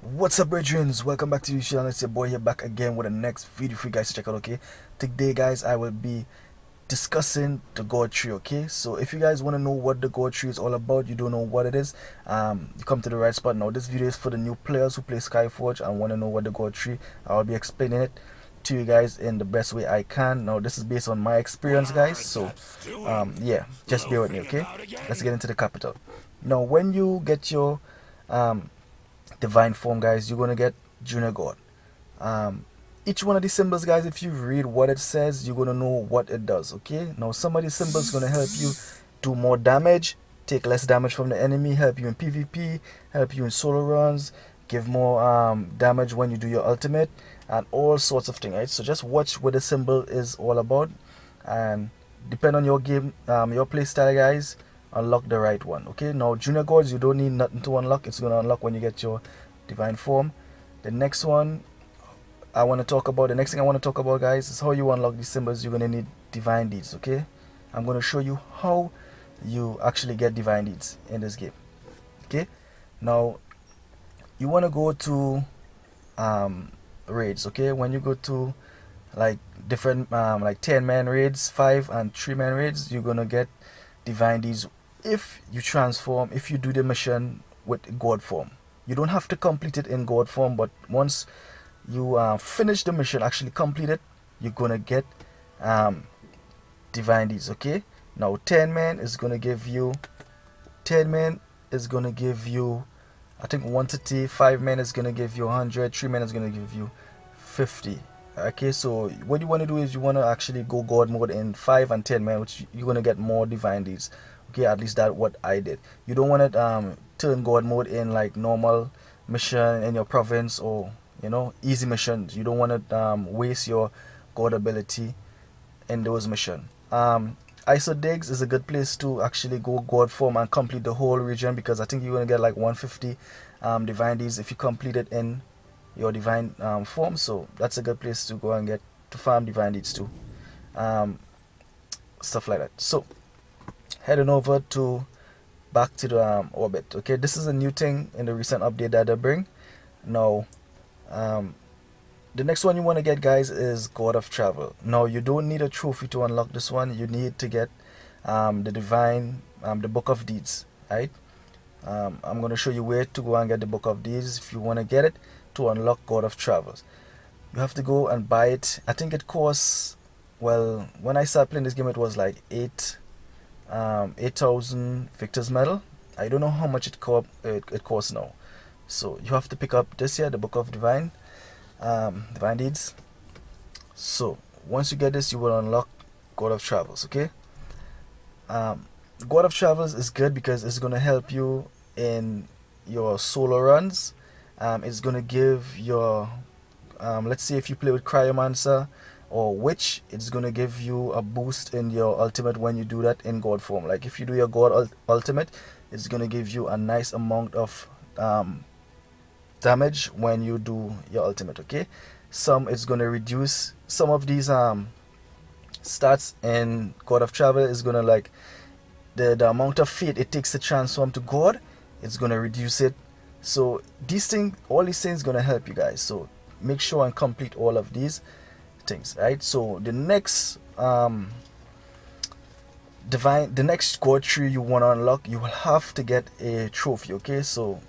What's up, brethren? Welcome back to the channel. It's your boy here back again with the next video for you guys to check out. Okay, today guys I will be discussing the god tree. Okay, so if you guys want to know what the god tree is all about, you don't know what it is, you come to the right spot. Now this video is for the new players who play Skyforge and want to know what the god tree. I'll be explaining it to you guys in the best way I can. Now this is based on my experience, guys, so yeah, just bear with me. Okay, let's get into the capital. Now when you get your divine form, guys, you're gonna get junior god. Each one of these symbols, guys, if you read what it says, you're gonna know what it does. Okay, now some of these symbols gonna help you do more damage, take less damage from the enemy, help you in PvP, help you in solo runs, give more damage when you do your ultimate, and all sorts of things, right? So just watch what the symbol is all about, and depend on your game, your play style, guys, unlock the right one. Okay, now junior gods, you don't need nothing to unlock. It's going to unlock when you get your divine form. The next one I want to talk about, the next thing I want to talk about, guys, is how you unlock these symbols. You're going to need divine deeds. Okay, I'm going to show you how you actually get divine deeds in this game. Okay, now you want to go to raids. Okay, when you go to like different like 10-man raids, 5 and 3-man raids, you're gonna get divine deeds if you transform, if you do the mission with god form. You don't have to complete it in god form, but once you finish the mission, actually complete it, you're gonna get divine deeds. Okay, now 10-man is gonna give you 10-man is gonna give you, I think, 130. 5-man is gonna give you 100. 3-man is gonna give you 50. Okay, so what you want to do is you want to actually go god mode in 5 and 10-man, which you're gonna get more divine deeds. Okay, at least that's what I did. You don't want to turn god mode in like normal mission in your province, or easy missions. You don't want to waste your god ability in those missions. ISO digs is a good place to actually go god form and complete the whole region, because I think you're gonna get like 150 divine deeds if you complete it in your divine form. So that's a good place to go and get to farm divine deeds too, stuff like that. So heading over to back to the orbit. Okay, this is a new thing in the recent update that they bring. Now the next one you want to get, guys, is God of Travel. Now you don't need a trophy to unlock this one. You need to get the divine the book of deeds, right? I'm going to show you where to go and get the book of deeds if you want to get it to unlock God of Travels. You have to go and buy it. I think it costs, well, when I started playing this game, it was like 8,000 Victor's Medal. I don't know how much it costs now. So you have to pick up this here, the book of divine deeds. So once you get this, you will unlock God of Travels. Okay, God of Travels is good because it's going to help you in your solo runs. It's going to give your let's say if you play with Cryomancer or Witch, it's going to give you a boost in your ultimate when you do that in god form. Like if you do your god ultimate, it's going to give you a nice amount of damage when you do your ultimate. Okay, some it's going to reduce some of these stats in God of Travel. Is going to, like, the amount of fate it takes to transform to god, it's going to reduce it. So these things, all these things, going to help you guys. So make sure and complete all of these things, right? So the next the next god tree you want to unlock, you will have to get a trophy. Okay, so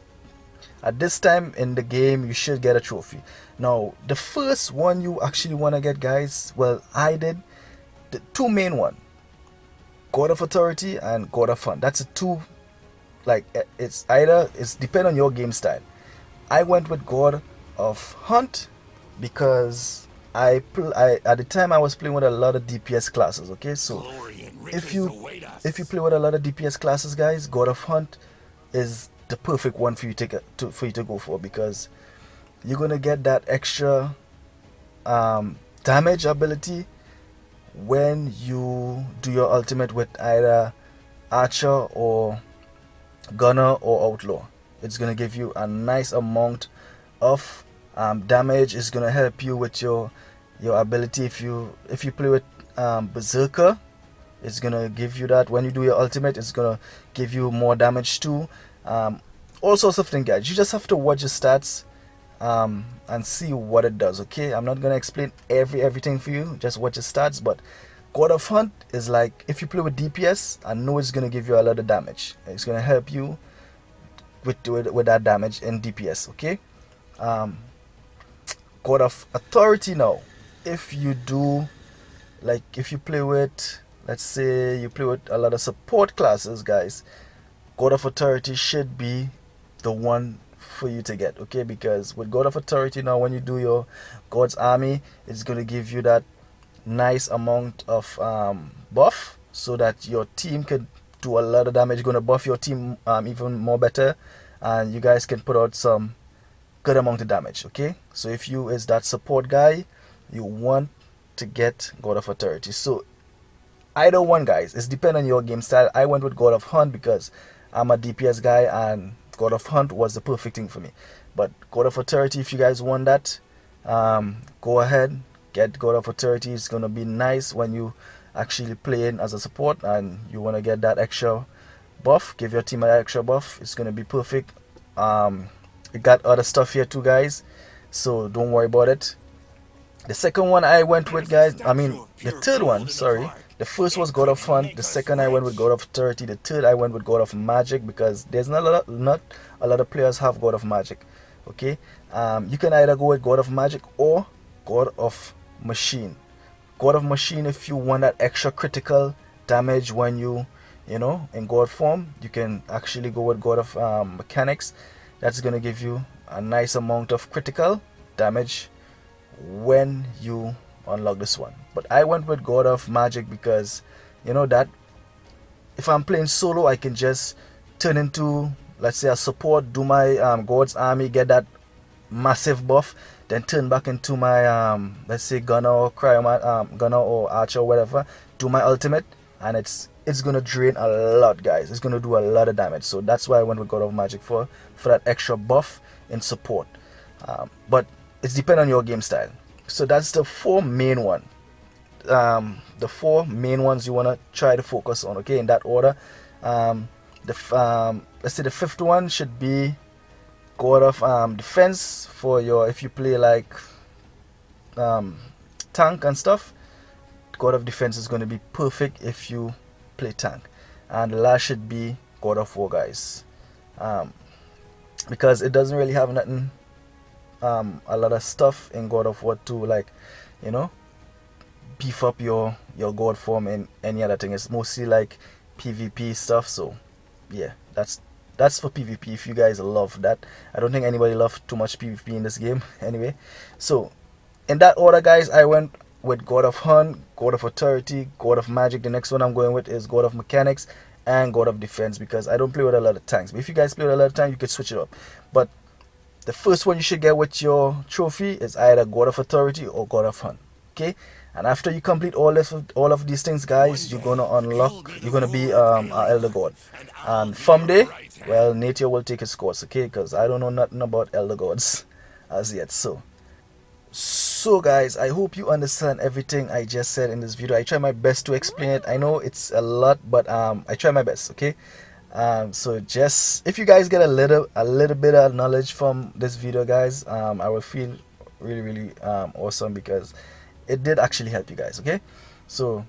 at this time in the game you should get a trophy. Now the first one you actually want to get, guys, well, I did the two main one, God of Authority and God of Fun. That's a two, like, it's depend on your game style. I went with God of Hunt because at the time I was playing with a lot of DPS classes. Okay, so if you play with a lot of DPS classes, guys, God of Hunt is the perfect one for you to go for, because you're gonna get that extra damage ability when you do your ultimate with either Archer or Gunner or Outlaw. It's gonna give you a nice amount of damage. It's gonna help you with your ability. If you play with Berserker, it's gonna give you that. When you do your ultimate, it's gonna give you more damage too. All sorts of things, guys. You just have to watch your stats and see what it does. Okay, I'm not gonna explain everything for you, just watch the stats. But God of Hunt is like, if you play with DPS, I know it's gonna give you a lot of damage. It's gonna help you with that damage in DPS. Okay. God of Authority now, if you do, like, if you play with, let's say you play with a lot of support classes, guys, God of Authority should be the one for you to get. Okay, because with God of Authority now, when you do your God's Army, it's going to give you that nice amount of buff, so that your team can do a lot of damage. Going to buff your team even more better, and you guys can put out some good amount of damage. Okay, so if you is that support guy, you want to get God of Authority. So either one, guys, it's depend on your game style. I went with God of Hunt because I'm a DPS guy, and God of Hunt was the perfect thing for me. But God of Authority, if you guys want that, go ahead, get God of Authority. It's gonna be nice when you actually playing as a support and you want to get that extra buff, give your team that extra buff. It's gonna be perfect. We got other stuff here too, guys, so don't worry about it. The second one I went with, guys, I mean the third one, sorry, the first was God of Hunt, the second I went with God of Authority, the third I went with God of Magic, because there's not a lot of players have God of Magic. Okay, you can either go with God of Magic or God of Machine. God of Machine, if you want that extra critical damage when you know, in God form, you can actually go with God of Mechanics. That's gonna give you a nice amount of critical damage when you unlock this one. But I went with God of Magic because, you know, that if I'm playing solo, I can just turn into, let's say, a support, do my God's Army, get that massive buff, then turn back into my let's say gunner or gunner or archer or whatever, do my ultimate, and it's gonna drain a lot, guys. It's gonna do a lot of damage. So that's why I went with God of Magic for that extra buff in support. But it's depend on your game style. So that's the four main one. The four main ones you wanna try to focus on. Okay, in that order. Let's say the fifth one should be God of Defense for your, if you play like tank and stuff. God of Defense is going to be perfect if you play tank. And the last should be God of War, guys, because it doesn't really have nothing, a lot of stuff in God of War to, like, you know, beef up your God form and any other thing. It's mostly like PvP stuff. So yeah, that's for PvP. If you guys love that, I don't think anybody loves too much PvP in this game anyway. So in that order, guys, I went with God of Hunt, God of Authority, God of Magic. The next one I'm going with is God of Mechanics and God of Defense, because I don't play with a lot of tanks. But if you guys play with a lot of tanks, you can switch it up. But the first one you should get with your trophy is either God of Authority or God of Hunt. Okay, and after you complete all of these things, guys, you're gonna unlock, you're gonna be an Elder God. And from there, well, Nature will take his course. Okay, because I don't know nothing about Elder Gods as yet. So guys, I hope you understand everything I just said in this video. I try my best to explain it. I know it's a lot, but I try my best. Okay, so just, if you guys get a little bit of knowledge from this video, guys, I will feel really awesome, because it did actually help you guys. Okay, so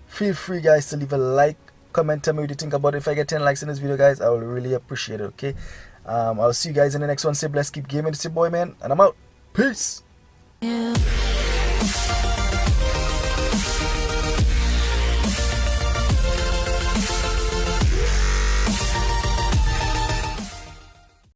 feel free, guys, to leave a like, comment, tell me what you think about it. If I get 10 likes in this video, guys, I will really appreciate it. Okay, I'll see you guys in the next one. Stay blessed, keep gaming. It's your boy, man, and I'm out. Peace. Yeah.